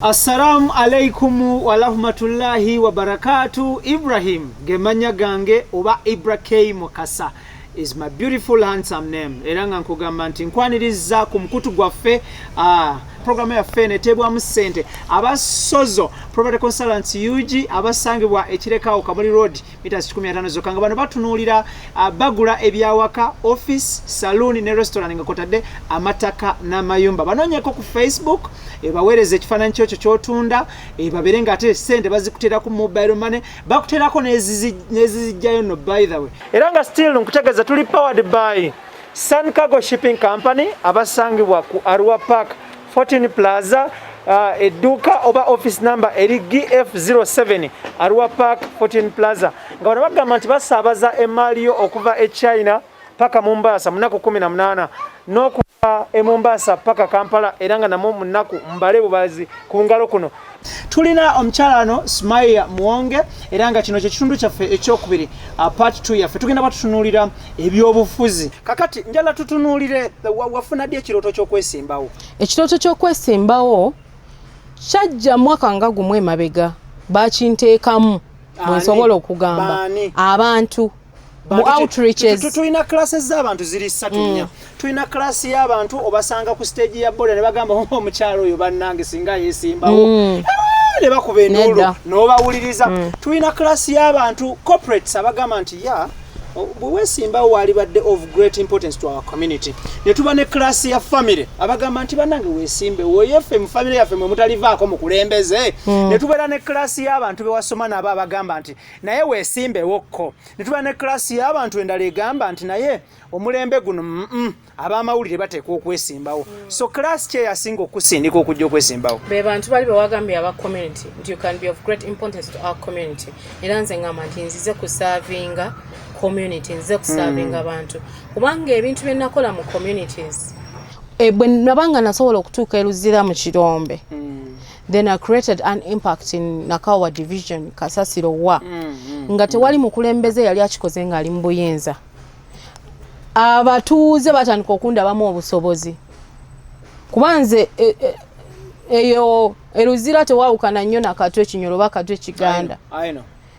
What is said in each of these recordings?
Assalamu alaikum wa rahmatullahi wa barakatuh. Ibrahim gemanya gange oba IBRAH Mukasa is my beautiful handsome name. Eranga nkugamba nti nkwaniriza ku mukutu gwaffe program ya fene tebwa musente abasozo property consultants UG abasangibwa ekirekawo Kamuli Road meters 15 zokanga bano batunulira bagula ebyawaka office saloon ne restaurant nga kotadde amataka n'amayumba banonyeko ku Facebook bawereze ekifaananyi kyo kyotunda baberenga ate sente bazikutera ku mobile money bakuterako nezizijjayo no by the way eranga still nkutegeza tuli powered by Sun Cargo Shipping Company abasangibwa ku Arua Park 14 Plaza eduka oba office number eri GF07 Arua Park 14 Plaza nga bano bagamba nti basaabaza emaliyo okuva e China paka Mombasa munaku 18 n'okuva e Mombasa paka Kampala era nga namwo munaku mbale bubazi ku ngalo kuno tulina omukyalano SUMAYIYAH MUWONGE era nga kino kye kitundu kyaffe ekyokubiri part 2 yaffe tugenda batutunuulira eby'obufuzi kakati njala tutunuulire wafuna ddi ekirooto ky'okwesimbawo ekirooto ky'okwesimbawo kyajja mwaka nga gumu emabega bakinteekamu bwensobola okugamba abantu mu outreaches tulina classes z'abantu ziri 3 tulina class y'abantu obasanga ku stage ya boda ne bagamba omukyalo oyo bannange singa yesimbawo ne bakuba enduulu n'obawuliriza tulina class y'abantu corporates abagamba nti bwewesimbawo walibadde of great importance to our community ne tuba ne class ya family abagamba nti bannange weesimbe woyeffe mu family yaffe mwe mutalivaako mu kulembeze ne tubeera ne class y'abantu bewasoma nabo abagamba nti naye weesimbewokko ne tuba ne class y'abantu endala egamba nti naye omulembe guno abamawulire bateekwa okwesimbawo so class kye yasinga okusindika okujja okwesimbawo be bantu bali bewagambye aba community nti you can be of great importance to our community era nze ngamba nti nzize kusavinga community nzize kusavinga abantu kubanga ebintu bye nakola mu communities bwe nabanga nasobola okutuuka eruzira mu Kirombe then I created an impact in Nakawa division Kasasiro wa nga tewali mukulembeze yali akikoze nga ali mu buyinza abatuuze batandika okundabamu obusobozi kubanze eyo eruzira tewawukana nnyo na Katwe Kinyolo ba Katwe Kiganda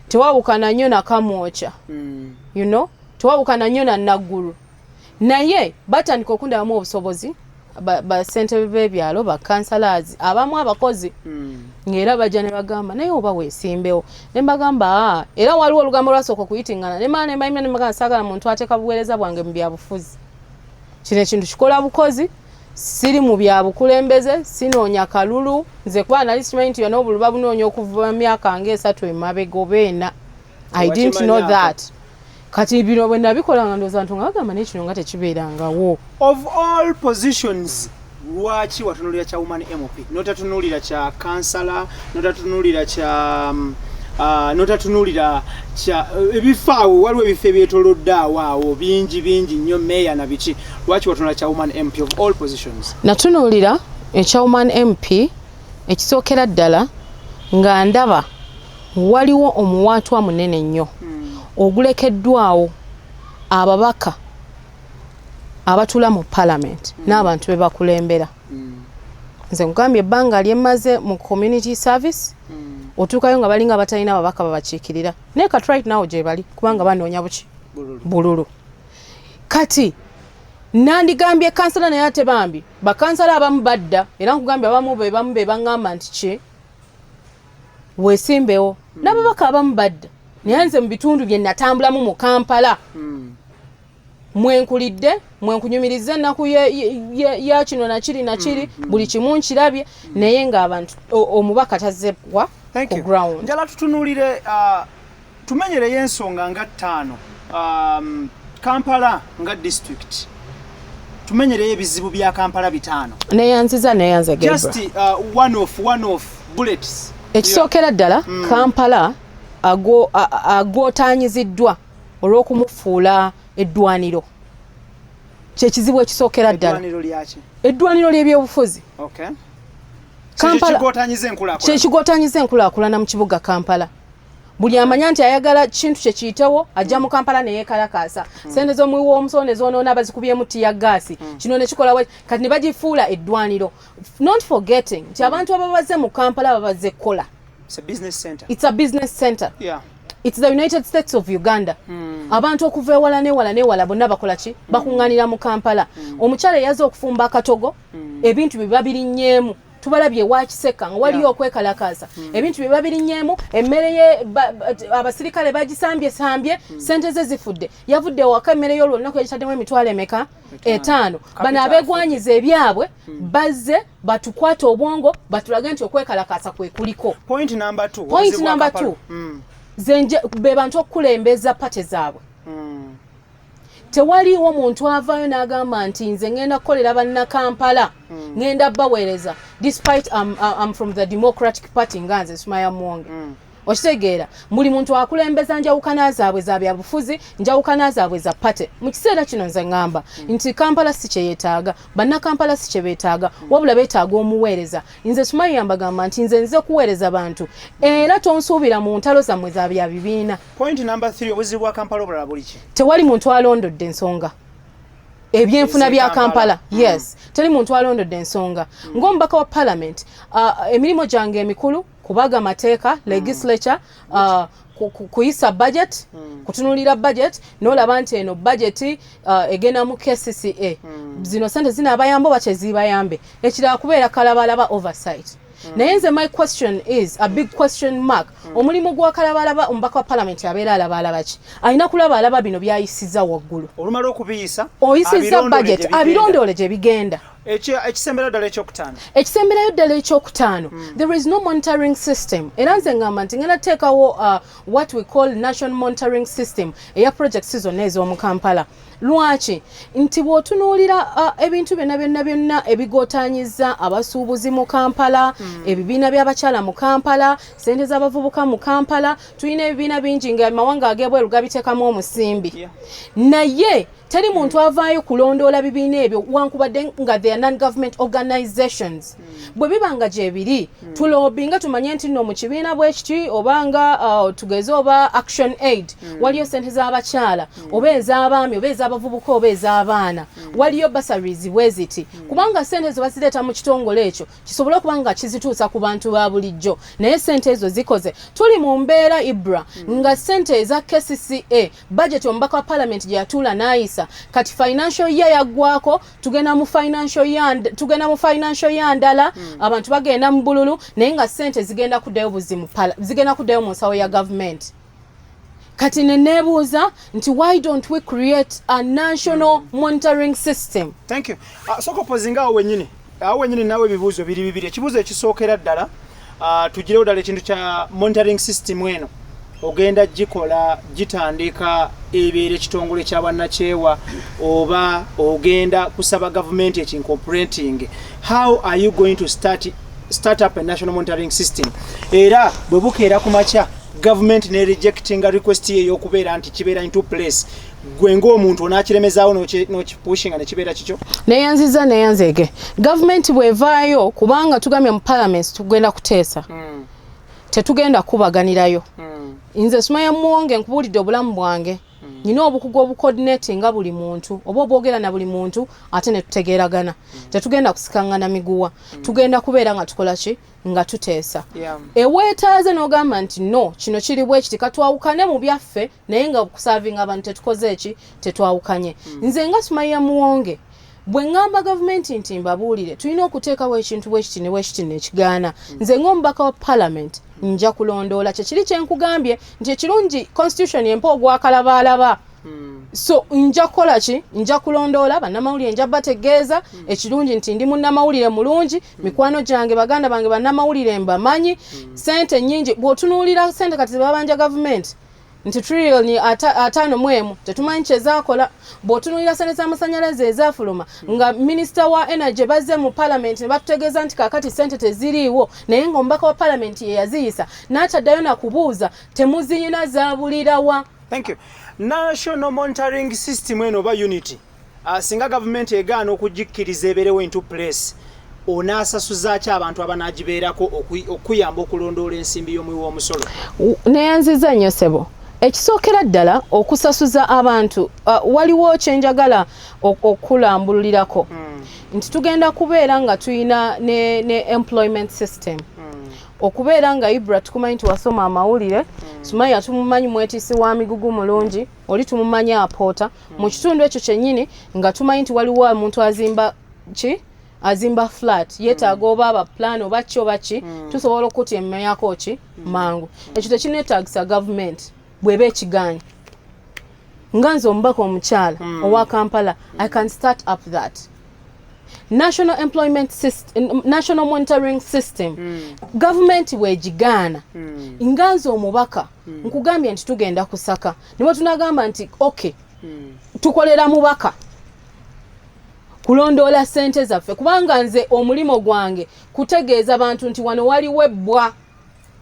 tewawukana nnyo na Kamwocha you know tewawukana nnyo na Naguru naye batandika okundabamu obusobozi ba sente bebyalo ba councillors abamu abakozi ngera bajja ne bagamba naye oba weesimbewo ne bagamba era waliwo olugambo lwasooka okuyitingana ne maana ne magana saagala muntu ateeka buweereza bwange mu byabufuzi kino ekintu kikola bukozi siri mu byabukulembeze sinoonya kalulu nze kuba nali simanyi nti y'onoobulu babunoonya okuva myaka nga 3 emabega oba 4 I didn't know that kati bino bwe nabikola nga ndowooza nti ngagamba n'ekino nga tekibeerangawo of all positions lwaki watunulira kya woman MP notatunulira kya kansala notatunulira kya notatunulira kya ebifaawo waliwo ebifo ebyetolodde awo bingi nnyo meya na biki lwaki watunulira kya woman MP of all positions natunulira ekya woman MP ekisookera ddala nga ndaba waliwo omuwaatwa munene nnyo ogulekeddwawo ababaka abatula mu parliament n'abantu be bakulembera nze nkugambye ebbanga lyemaze mu community service otuukayo nga balinga batalina ababaka babakiikirira naye kati right now gye bali kubanga banoonya buki bululu kati nandigambye kansala naye ate bambi bakansala abamu badda era nkugambye abamu be baŋŋamba nti ki weesimbewo n'ababaka abamu badda naye nze mu bitundu bye natambulamu mu Kampala mwenkulidde mwenkunyumiriza ennaku ya kino nakiri buli kimu nkirabye naye ng'abantu omubaka tazebwa ku ground njala tutunulire tumenyereyo ensonga nga 5 Kampala nga district tumenyereyo ebizibu bya Kampala 5 neyanziza gebra just one off bullets ekisookera ddala Kampala agootaanyiziddwa olw'okumufuula eddwaniro kyekizibu ekisookera ddala eddwaniro ly'ebyobufuzi kyekigootaanyiza enkulaakulana mu kibuga Kampala buli amanya nti ayagala kintu kye kiyitewo ajja mu Kampala ne yeekalakaasa sente z'omuwi w'omusono ne zoonoona bazikubyemu tiya gaasi kino ne kikola kati ne bagifuula eddwaniro not forgetting nti abantu ababaze mu Kampala babaze kola. It's a business center. It's a business center. Yeah. It's the United States of Uganda. Abantu okuva ewala newala bonna bakola ki bakuŋŋaanira mu Kampala. Omukyala yaza okufumba akatogo ebintu bye babirinyeemu tubalabye wakiseka nga waliyo okwekalakaasa ebintu bye babirinyeemu emmere ye abasirikale bagisambye sente ze zifudde yavudde waka emmere y'olunaku yagitaddemu emitwalo emeka 5 bano abeegwanyiza ebyabwe bazze batukwata obwongo batulage nti okwekalakaasa kwe kuliko. Point number 2 zenje be bantu okukulembeza pate zaabwe. Tewaliwo omuntu avaayo n'agamba nti nze ngenda kukolera banna Kampala ngenda baweereza despite I'm from the Democratic Party nga nze Sumaya Muwonge. Okitegeera buli muntu akulembeza njawukana zaabwe za byabufuzi njawukana zaabwe za pate. Mu kiseera kino nze ngamba nti Kampala si kye yeetaaga banna Kampala si kye beetaaga wabula beetaaga omuweereza. Nze Sumaya mbagamba nti nze kuweereza bantu era tonsuubira mu ntalo zammwe za bya bibiina. Point number 3 obuzibu bwa Kampala obulala buli ki? Tewali muntu alondodde ensonga ebyenfuna bya Kampala. Yes, teri muntu alondodde ensonga ng'omubaka wa Parliament emirimu gyange emikulu kubaga mateeka legislature kuyisa budget kutunulira budget n'olaba nti eno budget egenda mu KCCA zino sente zina abayambo bache zibayambe ekirala kubeera kalabalaba oversight. Naye nze my question is a big question mark. Omulimu gwa kalabalaba omubaka wa Parliament abeera alabalaba ki alina kulaba bino byayisiza waggulu olumala okubiyisa oyisiza budget abirondole gye bigenda. Ekisemberayo ddala ekyokutaano. Ekisemberayo ddala ekyokutaano. There is no monitoring system. Era nze ngamba nti ngenda teekawo what we call national monitoring system eya projects zonna ez'omu Kampala. Lwaki nti bw'otunuulira ebintu byonna ebigootaanyiza abasuubuzi mu Kampala ebibiina by'abakyala mu Kampala sente z'abavubuka mu Kampala tulina ebibiina bingi nga amawanga ag'ebweru gabiteekamu omusimbi naye teri muntu avaayo kulondoola bibiina ebyo wankubadde nga they are non-government organizations. Bwe bibanga gye biri tulobinga tumanye nti nno mu kibiina bwe kiti obanga tugeze oba action aid waliyo sente z'abakyala oba ez'abaami oba ez'abavubuka oba ez'abaana waliyo bursaries bweziti kubanga sente zo bazireeta mu kitongole ekyo kisobole okuba nga kizituusa ku bantu ba bulijjo naye sente ezo zikoze. Tuli mu mbeera IBRAH nga sente eza KCCA budget omubaka wa Parliament gye yatuula n'ayisa kati financial year yaggwako tugenda mu financial year ndala abantu bagenda mu bululu naye nga sente zigenda kuddayo buzimu zigenda kuddayo mu nsawo ya government. Kati nebuuza nti why don't we create a national monitoring system? Thank you. Soko pozinga awo wenyini nawe ebibuuzo bibiri. Ekibuuzo ekisookera ddala tugirewo ddala ekintu kya monitoring system eno ogenda gikola gitandika ebeera ekitongole kya bannakyewa oba ogenda kusaba government ekincorporating. How are you going to start up a national monitoring system? Era bwe bukeera ku makya government ne rejecting a request ye y'okubeera nti kibeera into place gwe ng'omuntu onaakiremezaawo n'okipushinga ne kibeera kikyo. Neyanzege government bwevaayo kubanga tugambye mu parliament tugenda kuteesa tetugenda kubaganirayo. Nze Sumaya Muwonge nkubuulidde obulamu bwange nina obukugu obucoordinating nga buli muntu oba obwogera na buli muntu ate ne tutegeeragana tetugenda kusikangana miguwa tugenda kubeera nga tukola ki nga tuteesa. Eweetaaze n'ogamba nti no kino kiri bwe kiti katwawukane mu byaffe naye nga kusavinga abantu tetukoze eki tetwawukanye. Nze nga Sumaya Muwonge bwe ngamba gavumenti nti mbabuulire tulina okuteekawo ekintu bwekiti ne bwekiti nekigaana nze ng'omubaka wa Parliament nja kulondoola kyekiri kyenkugambye nti ekirungi constitution empa ogwakalabalaba so nja kukola ki nja kulondoola bannamawulire nja bategeeza ekirungi nti ndi munnamawulire mulungi mikwano gyange baganda bange bannamawulire mbamanyi sente nnyingi bw'otunuulira sente kati zebabanja gavumenti nti trillion atano mwemu tetumanyi kyezaakola bw'otunuulira sente z'amasanyalaze ezaafuluma nga minisita wa energy bazze mu parliament ne batutegeeza nti kaakati sente teziriiwo naye ng'omubaka wa parliament ye yaziyisa n'ataddayo nakubuuza temuziyina zaabulirawa. Thank you. National monitoring system eno oba unity singa government egaana okugikkiriza ebeerewo into place onaasasuza ki abantu abanagibeerako okuyamba okulondoola ensimbi y'omuwi w'omusolo? Neyanziza nnyo ssebo. Ekisookera ddala okusasuza abantu waliwo kyenjagala okulambululirako nti tugenda kubeera nga tuyina ne employment system. Okubeera nga IBRAH tukumanyi nti wasoma amawulire, Sumaya tumumanyi mwetiisi wa migugu mulungi, oli tumumanyi apoota. Mu kitundu ekyo kyennyini nga tumanyi nti waliwo omuntu azimba flat, yeetaaga oba aba plan oba ki oba ki, tusobola okutyemmeyako ki mangu. Ekyo tekineetaagisa gavumenti bw'eba ekigaanyi. Nga nze omubaka omukyala owa Kampala, I can start up that. National Employment System, National Monitoring System, government wegigaana. Nga nze omubaka, nkugambye nti tugenda kusaka. Nibo tunagamba nti, okay, tukolera mubaka. Kulondoola ssente zaffe. Kubanga nze omulimo gwange kutegeeza abantu nti wano waliwo ebbwa.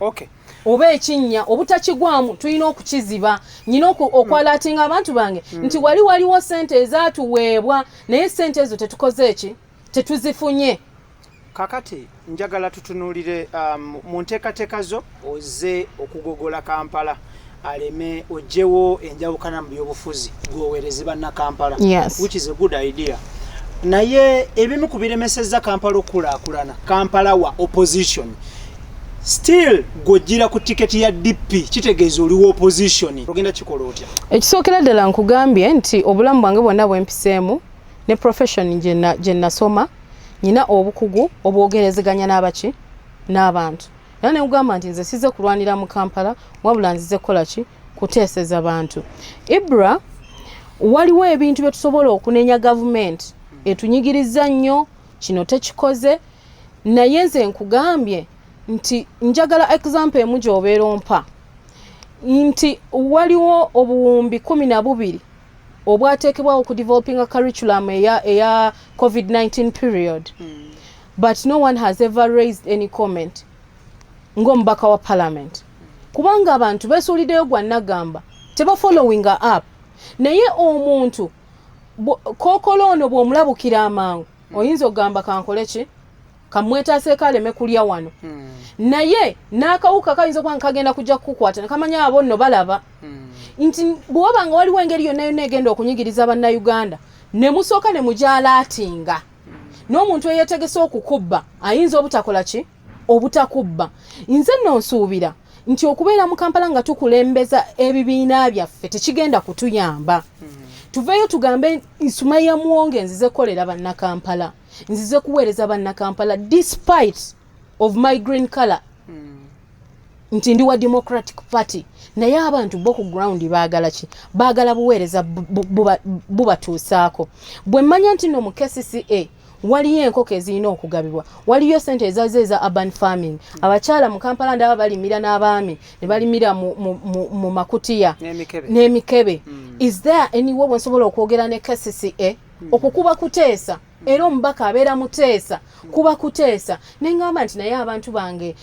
Okay. Oba ekinnya obutakigwamu tulina okukiziba. Nyina okwalatinga abantu bange nti waliwo ssente ezaatuweebwa naye ssente ezo tetukoze eki tetuzifunye. Kakati njagala tutunuulire mu nteekateeka zo oze okugogola Kampala aleme ogyewo enjawukana mu by'obufuzi gwoweereze banna Kampala. Yes. Which is a good idea. Naye ebimu ku biremesezza Kampala okulaakulana, Kampala wa opposition. Still gojira ku tiketi ya DP kitegeeza oliwo opposition. Ogenda kikola otya? Ekisookera ddala nkugambye nti obulamu bwange bwonna bwempiseemu ne profession gye nasoma nyina obukugu obwogerezeganya n'abaki n'abantu. Era ne nkugamba nti nze size kulwanira mu Kampala wabula nzize kukola ki kuteeseza bantu. IBRAH waliwo ebintu bye tusobola okunenya gavumenti etunyigiriza nnyo kino tekikoze naye nze nkugambye nti njagala example emu gy'obeera ompa nti waliwo obuwumbi 12 obwateekebwawo ku developing a curriculum eya COVID-19 period. But no one has ever raised any comment ng'omubaka wa parliament. Kubanga abantu beesuuliddeyo gwa nagamba teba followinga up. Naye omuntu kookola ono bw'omulabukira amangu oyinza okugamba kankole ki kamwetaaseeko aleme kulya wano. Naye n'akawuka kayinza okuba kagenda kujja kukukwata nekamanya abo nno balaba nti bw'oba nga waliwo engeri yonna yonna egenda okunyigiriza bannayuganda ne musooka ne mujalaatinga n'omuntu eyeetegese okukubba ayinza obutakola ki obutakubba. Nze nno nsuubira nti okubeera mu Kampala nga tukulembeza ebibiina byaffe tekigenda kutuyamba. Tuveeyo tugambe Sumayiyah Muwonge nzize kukolera banna Kampala, nzize kuweereza banna Kampala despite of my green color. Nti ndi wa Democratic Party naye abantu bo ku ground baagala ki baagala buweereza bubatuusaako. Bwe mmanya nti no mu KCCA waliyo enkoko ezirina okugabibwa, waliyo ssente ezaze eza urban farming. Abakyala mu Kampala ndaba balimira n'abaami ne balimira mu makutiya n'emikebe. Is there any way wensobola okwogera ne KCCA okukuba kuteesa era omubaka abeera muteesa kuba kuteesa nengamba nti naye abantu bange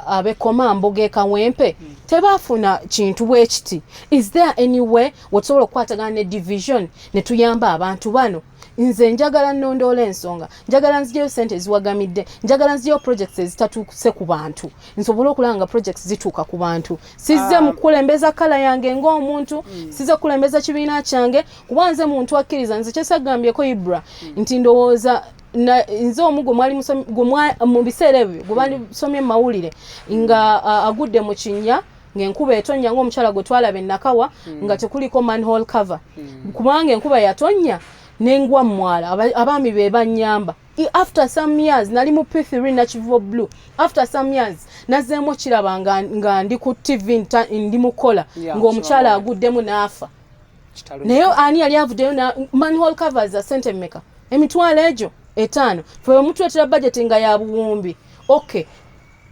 abekomambo gekawempe tebaafuna kintu bwe kiti. Is there any way wetusobola okukwatagana ne division ne tuyamba abantu bano? Nze njagala nnondoola ensonga, njagala nzijeyo ssente eziwagamidde, njagala nzijeyo projects ezitatuuse ku bantu, nsobole okulanga projects zituuka ku bantu. Sizze mu kukulembeza kala yange ng'omuntu, sizze kukulembeza kibiina kyange kuba nze muntu akkiriza. Nze kyesagambyeko IBRAH nti ndowooza nze omu gwe mwali mu biseera ebyo gwe basomye mawulire nga agudde mu kinnya ng'enkuba etonnya ng'omukyala gwe twalaba e Nakawa nga tekuliko manhole cover. Kubanga enkuba yatonnya nengwa mwala abaami be banyamba. After some years nali mu P3 na Kivubo Blue. After some years nazemo kiraba nga ndi ku TV ndi mukola ng'omukyala aguddemu n'afa. Naye ani yali avuddeyo na manhole covers za sente mmeka? Emitwalo egyo 5. Fe omutwetera budget nga ya buwumbi. Okay.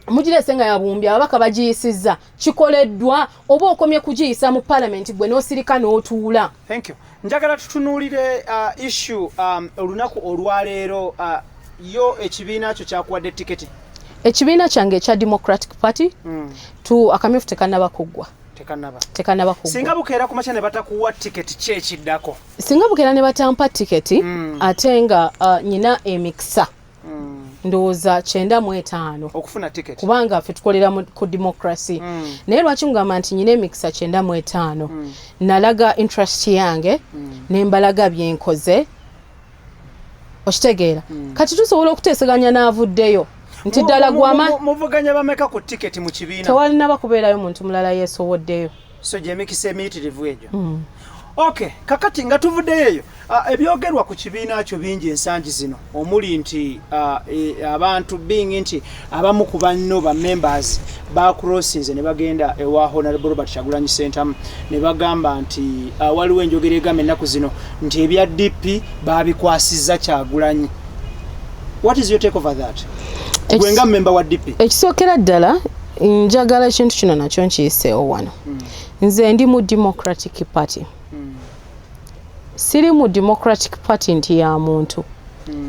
Mugirese nga ya buwumbi ababaka bagiyisizza kikoleddwa oba okomye kugiyisa mu parliament gwe n'osirika n'otuula. Thank you. Njagala tutunuulire issue olunaku olwaleero yo ekibiina kyo kyakuwadde tiketi. Ekibiina kyange ekya Democratic Party tu akamyufu tekannaba kuggwa. Tekannaba kuggwa. Singa bukeera ku makya ne batakuwa tiketi ki ekiddako? Singa bukeera ne batampa tiketi ate nga nyina emikisa ndowooza 95 okufuna ticket kubanga ffe tukolera ku democracy naye lwaki ngamba nti nyina emikisa 95 nalaga interest yange nembalaga byenkoze okitegeera kati tusobola okuteeseganya n'avuddeyo nti ddala gwama muvuganya bameka ku ticket mu kibiina tewalina bakubeerayo muntu mulala yeesowoddeyo so gyemikisa emiyitirivu egyo okay kakati nga tuvuddeyo eyo ebyogerwa ku kibiina kyo bingi ensangi zino omuli nti abantu being nti abamu ku banno ba members bakrossinze ne bagenda ewa Honorable Robert Kyagulanyi Ssentamu ne bagamba nti waliwo enjogera egamba ennaku zino nti ebya DP babikwasizza Kyagulanyi. What is your take over that? Gwenga member wa DP ekisookera ddala njagala ekintu kino nakyo nkiyiseewo wano nze ndi mu Democratic Party siri mu Democratic Party nti ya muntu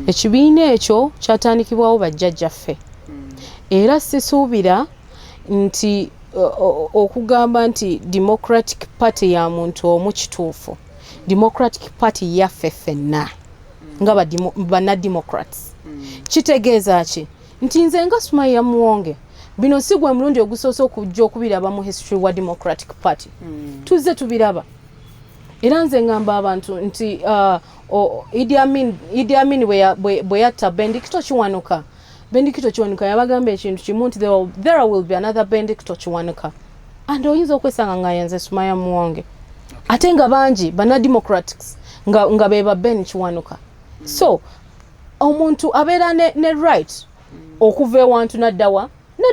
ekibiina ekyo kyatandikibwawo bajjajjaffe era sisuubira nti okugamba nti Democratic Party ya muntu omu kituufu. Democratic Party yaffe ffenna nga bana Democrats kitegeeza ki nti nze nga Sumayiyah Muwonge bino si gwe mulundi ogusoose okujja okubiraba mu history wa Democratic Party tuzze tubiraba era nze ngamba abantu nti Idi Amin bwe yatta Bendikito Kiwanuka yabagamba ekintu kimu nti there will be another Bendikito Kiwanuka and oyinza okwesanga nga yenze Sumayiyah Muwonge ate nga bangi bana Democrats nga beba Ben Kiwanuka so omuntu abeera ne right okuva ewantu nadda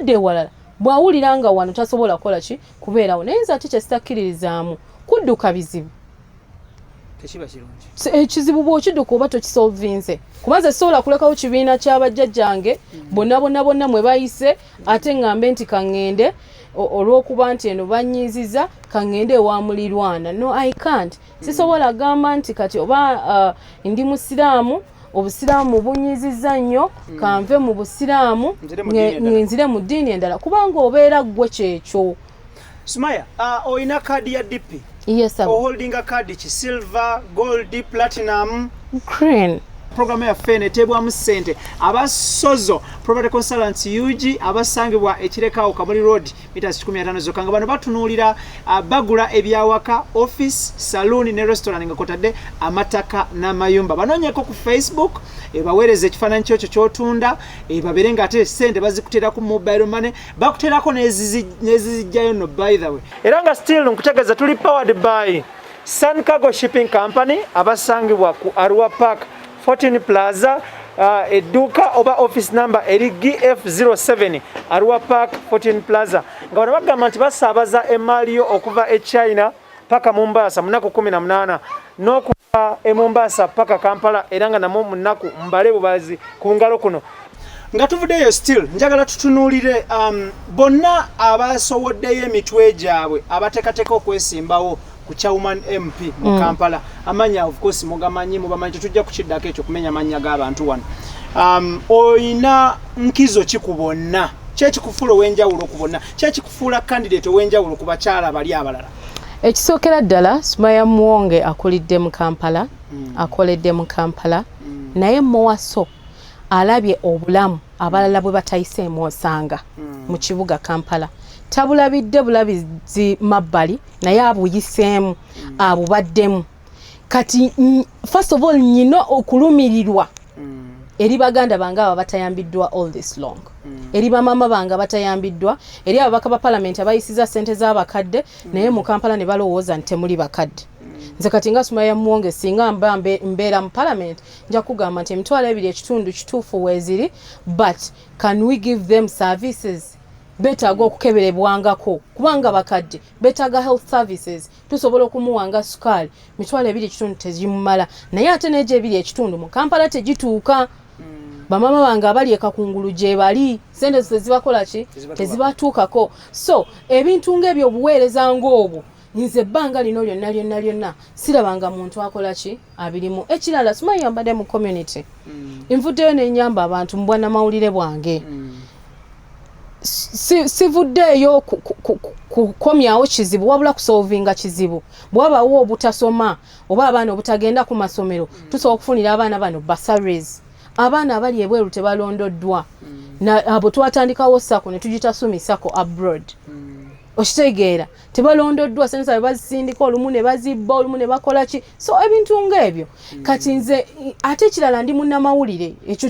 ewalala bw'awulira nga wano tasobola kukola ki kubeerawo naye nze ate kyesitakkiririzaamu kudduka bizibu ekizibu bw'okidduka oba tokisolvinze kubanze sobola kulekawo kibiina ky'abajjajjange bonna mwe bayise ate ngambe nti kaŋŋende olw'okuba nti eno banyiiziza kaŋŋende ewa mulirwana no I can't sisobola gamba nti kati oba ndi musiraamu obusiraamu bunyiizizza nnyo kanve mu busiraamu nzire mu ddiini endala kubanga obeera ggwe kyekyo. Sumayiyah oyina kaadi ya DP? Yes sir. Holding a card ki silver, gold, platinum, green. Program ya fene tebwamu ssente abasozo property consultants UG abasangibwa ekirekawo Kamuli Road meters 15 zokka nga bano batunuulira bagula ebyawaka office saloon ne restaurant nga kotadde amataka n'amayumba banonyeko ku Facebook baweereza ekifaananyi kyokyo kyotunda babere nga ate ssente bazikutera ku mobile money bakuterako nezizijjayo no by the way era nga still nkutegeeza tuli powered by Sun Cargo Shipping Company abasangibwa ku Arua Park 14 Plaza eduka oba office number eri GF07 Arua Park 14 Plaza nga bano bagamba nti basaabaza emaaliyo okuva e China paka Mombasa munaku 18 n'okuva e Mombasa paka Kampala era nga namwo munaku mbale bubazi ku ngalo kuno nga tuvuddeyo still njagala tutunuulire bonna abasowoddeyo emitwe gyabwe abateekateeka okwesimbawo ku Chairman MP mu Kampala amanya of course mugamanyi mubamanyi tujja kukiddako ekyo kumenya amanya g'abantu wano oyina nkizo kikubonna kyekikufuula ow'enjawulo okubonna kyekikufuula candidate ow'enjawulo ku bakyala bali abalala ekisookera ddala Sumayiyah Muwonge akoledde mu Kampala akoledde mu Kampala naye muwaso alabye obulamu abalala bwe batayiseemu osanga mu kibuga Kampala tabulabidde bulabizi mabbali naye abuyiseemu abubaddemu kati first of all nyino okulumirirwa eri baganda bange aba batayambiddwa all this long eri bamama bange batayambiddwa eri ababaka ba parliament abayisiza ssente z'abakadde naye mu Kampala ne balowooza nti temuli bakadde nze kati nga Sumayiyah Muwonge singa mbeera mu parliament nja kugamba nti emitwalo 2 ekitundu kituufu weeziri but can we give them services betaaga okukeberebwangako kubanga bakadde betaaga health services tusobola okumuwanga sukaali mitwalo 2 ekitundu tezimumala naye ate n'egyo 2 ekitundu mu Kampala tegituuka bamama bange abali ekakungulu gye bali sente tezibakola ki tezibatuukako so ebintu ng'ebyo obuweereza ng'obwo nze ebbanga lino lyonna sirabanga muntu akola ki abirimu ekirala Sumayiyah mbadde mu community nvuddeyo n'ennyamba abantu mu bwannamawulire bwange sivuddeeyo kukomyawo kizibu wabula kusolvinga kizibu bwabaawo obutasoma oba abaana obutagenda ku masomero tusobola okufunira abaana bano bursaries abaana abali ebweru tebalondoddwa abo twatandikawo sako ne tugita sumisako abroad okitegeera tebalondoddwa sensa bwe bazisindika olumu ne bazibba olumu ne bakola ki so ebintu ng'ebyo kati nze ate kirala ndi munnamawulire ekyo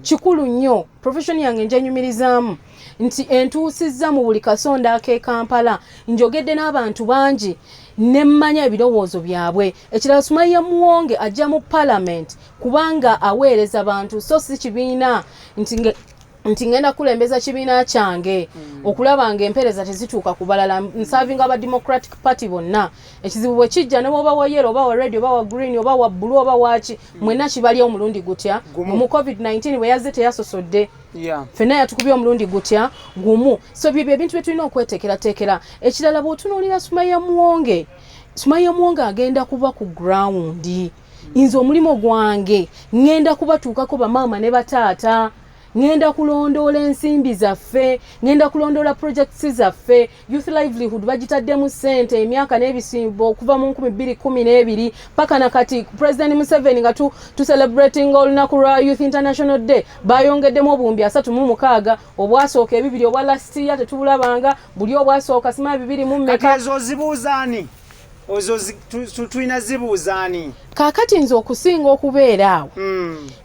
kikulu nnyo profession yange njenyumirizaamu nti entuusizza mu buli kasonda ak'e Kampala njogedde n'abantu bangi nemmanya ebirowoozo byabwe ekirala Sumayiyah Muwonge ajja mu parliament kubanga aweereza bantu so si kibiina nti ngenda kulembeza kibiina kyange okulaba nga empeereza tezituuka ku balala nsavinga aba Democratic Party bonna ekizibu bwe kijja ne bwoba wa yellow oba wa red oba wa green oba wa blue oba waki mwenna kibali omulundi gutya mu COVID-19 bwe yazze teyasosodde fenna yatukubye omulundi gutya gumu so byebyo ebintu bye tulina okweteekerateekera ekirala bw'otunuulira Sumayiyah Muwonge agenda kuba ku ground nze omulimu gwange ngenda kubatuukako bamaama ne bataata ngenda kulondoola ensimbi zaffe ngenda kulondoola projects zaffe youth livelihood bagitaddemu ssente emyaka n'ebisimbo okuva mu 2012 paka nakati President Museveni nga tu celebrating olunaku lwa Youth International Day bayongeddemu obuwumbi 36 obwasooka ebibiri obwa last year tetubulabanga buli obwasooka sima 2 mu mmeka ezo zibuuzaani ozo tulina zibuuzaani kakati nze okusinga okubeera awo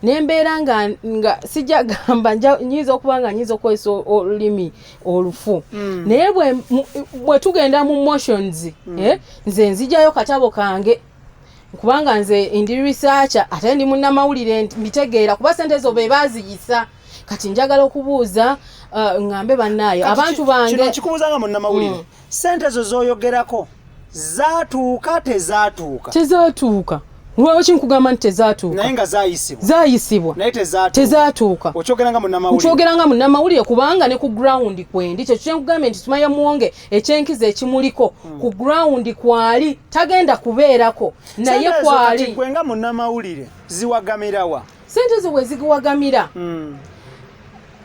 nembeera nga sijja gamba nyiza okuba nga nyiza okwesa olulimi olufu naye bwe tugenda mu motions nze nzijayo katabo kange kubanga nze ndi researcher ate ndi munnamawulire mbitegeera kuba sente ezo be baaziyisa kati njagala okubuuza ngambe bannaayo abantu bange kino kikubuuzanga munnamawulire sente ezo z'oyogerako zaatuuka tezatuuka lwaki nkugamba nti tezatuuka naye nga zaayisibwa naye tezatuuka okyogeranga munnamawulire kubanga ne ku ground kwendi kyekyo kyenkugambye nti Sumayiyah Muwonge ekyenkizo ekimuliko ku ground kwali tagenda kubeerako naye kwali gwenga munnamawulire ziwagamirawa sente zo bwe ziwagamira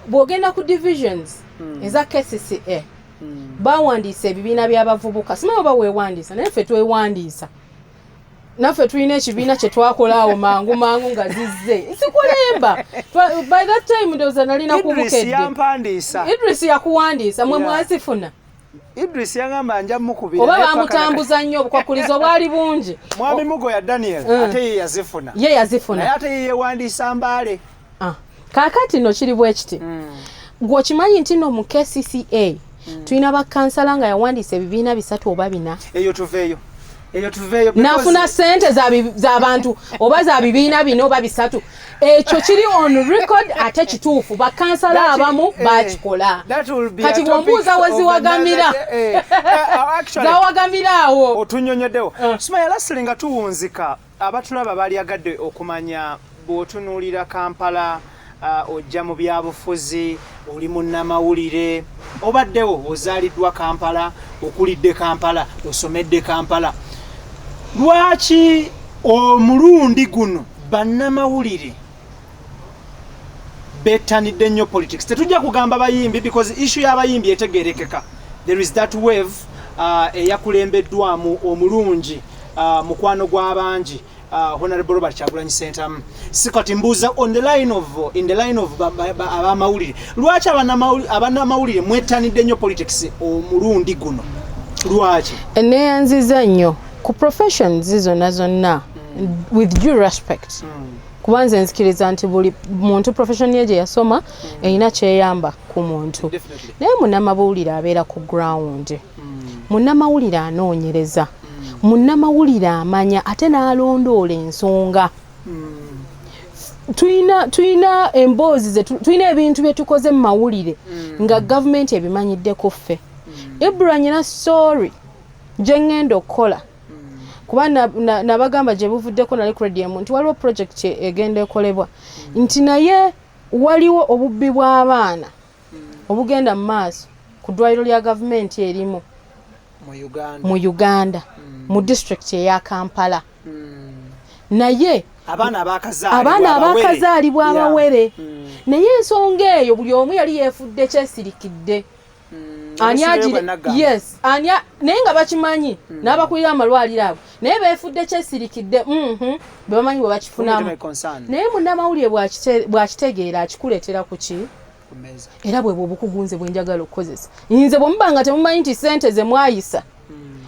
bw'ogenda ku divisions eza KCCA bawandiisa ebibiina by'abavubuka simanyi oba weewandiisa naye ffe twewandiisa naffe tulina ekibiina kye twakolaawo mangu nga zizze sikulemba by that time ndoza nalina kubukedde Idris yakuwandiisa mwe mwazifuna Idris yagamba nja mukubira oba bamutambuza nnyo obukwakulizo obwali bungi mwami mugo ya Daniel ate ye yazifuna naye ate ye yewandiisa Mbale kaakati no kiri bwe kiti gw'okimanyi nti no mu KCCA tulina bakansala nga yawandiisa ebibiina 3 oba 4 eyo tuveeyo nafuna sente z'abantu oba za bibiina 4 oba 3 ekyo kiri on record ate kituufu bakansala abamu bakikola kati bwombuuza weziwagamira zawagamira awo otunyonyoddewo Sumayiyah Lasili nga tuwunzika abatulaba balyagadde okumanya bw'otunuulira Kampala ojja mu byabufuzi oli munnamawulire obaddewo ozaaliddwa Kampala okulidde Kampala osomedde Kampala lwaki omulundi guno bannamawulire bettanidde nnyo politics tetujja kugamba bayimbi because issue y'abayimbi etegerekeka there is that wave eyakulembeddwamu omulungi mukwano gw'abangi Honorable Robert Kyagulanyi Ssentamu sikati mbuuza in the line of abamawulire lwaki abannamawulire mwettanidde nnyo politics omulundi guno lwaki neyanziza nnyo ku professions zonna with due respect kubanze nzikiriza nti buli muntu profession ye gye yasoma erina kyeyamba ku muntu naye munnamawulire abeera ku ground munnamawulire anoonyereza munnamawulire amanya ate n'alondoola ensonga tulina emboozi tulina ebintu bye tukoze mu mawulire nga gavumenti ebimanyiddeko ffe IBRAH nyina story gye ngenda okukola kuba nabagamba gye buvuddeko nali krediemu nti waliwo project egenda ekolebwa nti naye waliwo obubbi bw'abaana obugenda mu maaso ku ddwaliro lya gavumenti erimu mu Uganda mu district eya Kampala naye abaana abakazaalibwa abawere naye ensonga eyo buli omu yali yeefudde kyesirikidde yes anya nenga bakimanyi n'abakulira amalwaliro abo naye beefudde kyesirikidde bebamanyi bwe bakifunamu naye munnamawulire bw'akitegeera akikuleetera ku ki era bwe bwobukugunze bwe njagala okukozesa nze bwe mubanga temumanyi nti ssente ze mwayisa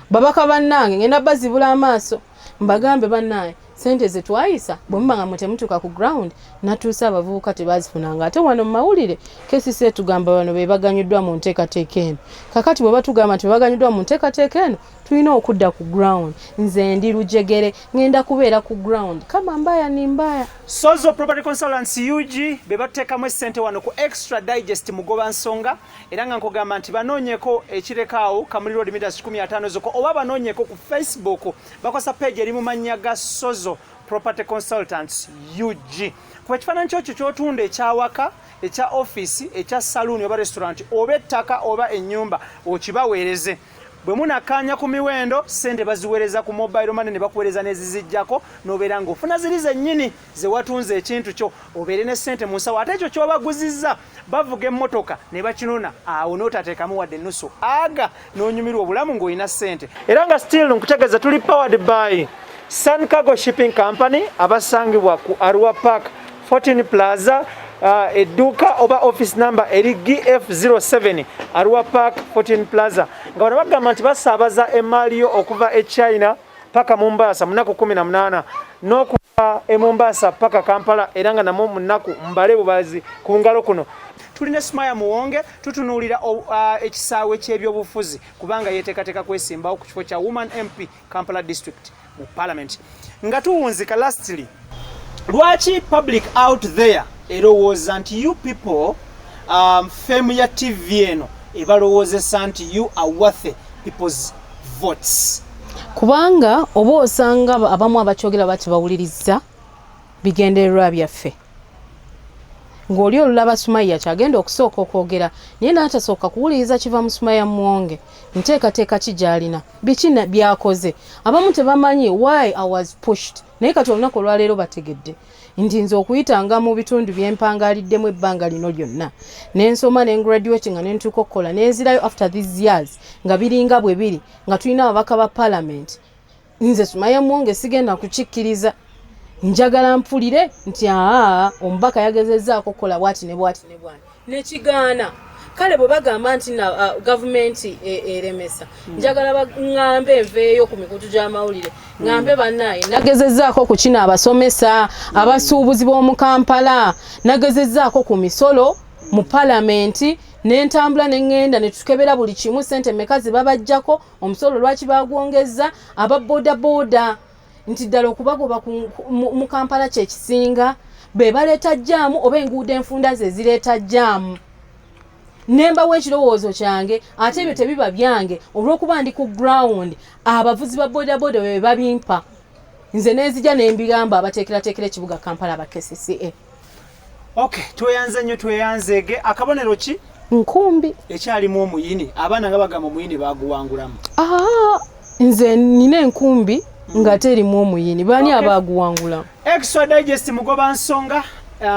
babaka bannange ngenda bazibula amaaso mbagambe bannange sente ze twayisa bwe mubanga mutemutuuka ku ground natuusa abavubuka tebazifunanga ate wano mu mawulire kesise tugamba bano be baganyuddwa mu nteekateeka eno kakati bwe batugamba nti baganyuddwa mu nteekateeka eno tulina okudda ku ground nze ndi lujegere ngenda kubeera ku ground kama mbaya ni mbaya Sozo Property Consultants UG be bateekamu essente wano ku Extra Digest mugoba nsonga era nga nkugamba nti banoonyeko ekirekaawo Kamuliro Limited 15 zoko oba banoonyeko ku Facebook bakosa page eri mu mannya ga Sozo Property Consultants UG kuba ekifaananyi kyokyo ky'otunda ekyawaka ekya office ekya saloon oba restaurant oba ettaka oba ennyumba okibaweereze bwe munakkaanya ku miwendo sente baziweereza ku mobile money ne bakuweereza n'ezizijjako n'obeera ng'ofuna ziri zennyini ze watunze ekintu kyo obeere ne sente mu nsawo ate ekyo ky'obaguzizza bavuga emmotoka ne bakinona awo n'otateekamu wadde ennusu aga n'onyumirwa obulamu ng'olina sente era nga still nkutegeeza tuli powered by Sun Cargo Shipping Company abasangibwa ku Arua Park 14 Plaza edduuka oba office number eri GF07 Arua Park 14 Plaza nga bano bagamba nti basaabaza emaali yo okuva e China paka Mombasa munaku 18 n'okuva e Mombasa paka Kampala era nga namwo munaku mbale bubazi ku ngalo kuno tulina Sumayiyah Muwonge tutunuulira ekisaawe ky'eby'obufuzi kubanga yeteekateeka kwesimbawo ku kifo kya Woman MP Kampala District mu Parliament nga tuwunzika lastly lwaki public out there erowooza nti you people fame ya TV eno ebalowoozesa nti you are worth people's votes kubanga oba osanga abamu abakyogera bakibawuliriza bigendererwa byaffe ng'oli olulaba Sumayiyah kyagenda okusooka okwogera naye n'atasooka kuwuliriza kiva mu Sumayiyah Muwonge nteekateeka ki gy'alina biki byakoze abamu tebamanyi why I was pushed naye kati olunaku olwaleero bategedde nti nze okuyitanga mu bitundu by'empangaliddemu ebbanga lino lyonna n'ensoma n'engraduate nga n'entuuka okukola n'enzirayo after these years nga biringa bwe biri nga tulina ababaka ba parliament nze Sumayiyah Muwonge sigenda kukikkiriza njagala mpulire nti omubaka yagezezzaako kukola bwati ne bwati ne bwati nekigaana kale bwe bagamba nti na gavumenti eremesa njagala baŋŋambe enveeyo ku mikutu gy'amawulire ŋŋambe bannaye nagezezzaako ku kino abasomesa abasuubuzi b'omu Kampala nagezezzaako ku misolo mu palamenti n'entambula n'engenda ne tukebera buli kimu sente meka ze babajjako omusolo lwaki bagwongeza aba boda nti ddala okubagoba mu Kampala kyekisinga be baleeta jjaamu oba enguudo enfunda ze zireeta jjaamu nembawo ekirowoozo kyange ate ebyo tebiba byange olw'okuba ndi ku ground abavuzi ba bodaboda be babimpa nze neezija nembigamba abateekerateekera ekibuga Kampala aba KCCA. Okay, tweyanze nnyo tweyanzeege akabonero ki nkumbi ekyalimu omuyini abaana nga bagamba omuyini baguwangulamu nze nina enkumbi nga terimu omuyini bani abaguwangulamu. Extra Digest mugoba nsonga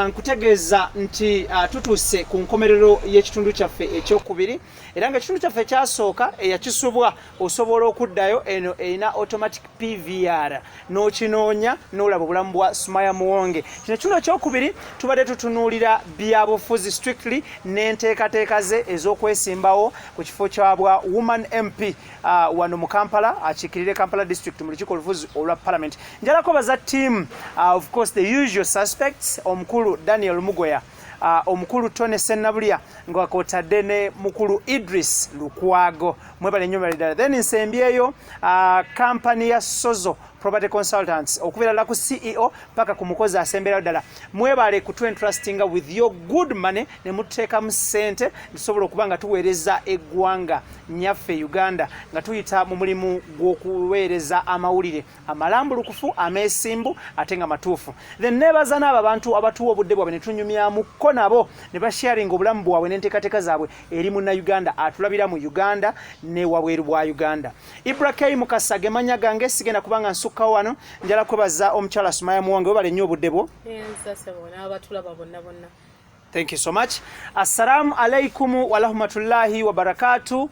nkutegeeza nti tutuuse ku nkomerero y'ekitundu kyaffe ekyokubiri era nga ekitundu kyaffe kyasooka eyakisubwa osobola okuddayo eno erina automatic PVR n'okinoonya n'olaba obulamu bwa Sumayiyah Muwonge. Kino ekitundu ekyokubiri tubadde tutunuulira byabufuzi strictly n'enteekateeka ze ez'okwesimbawo ku kifo kya bwa Woman MP wano mu Kampala akiikirire Kampala District mu lukiiko olufuzi olwa Parliament. Njalako baza team of course the usual suspects omukulu Daniel Mugoya omukulu Tone Senabulya ng'akootadde ne mukulu Idris Lukwago mwebale nnyo balidala then nsembyeyo kampani ya Sozo Property Consultants okubeera ku CEO paka ku mukozi asemberayo ddala mwebale kutu entrustinga with your good money ne muteeka mu ssente tusobola okuba nga tuweereza eggwanga nyaffe Uganda nga tuyita mu mulimu gw'okuweereza amawulire amalambulukufu ameesimbu ate nga matuufu then neebaza n'abo abantu abatuwa obudde bwabwe ne tunyumyamukko nabo ne basharinga obulamu bwabwe n'enteekateeka zaabwe eri munnayuganda atulabira mu Uganda ne wabweru bwa Uganda. IBRAH Mukasa gemanya gange sigenda kubanga nsukkawo wano njala kwebaza omukyala Sumayiyah Muwonge webale nnyo obudde bwo. Nsasebo n'abatulaba bonna. Thank you so much. Assalamu alaikum wa rahmatullahi wa barakatuh.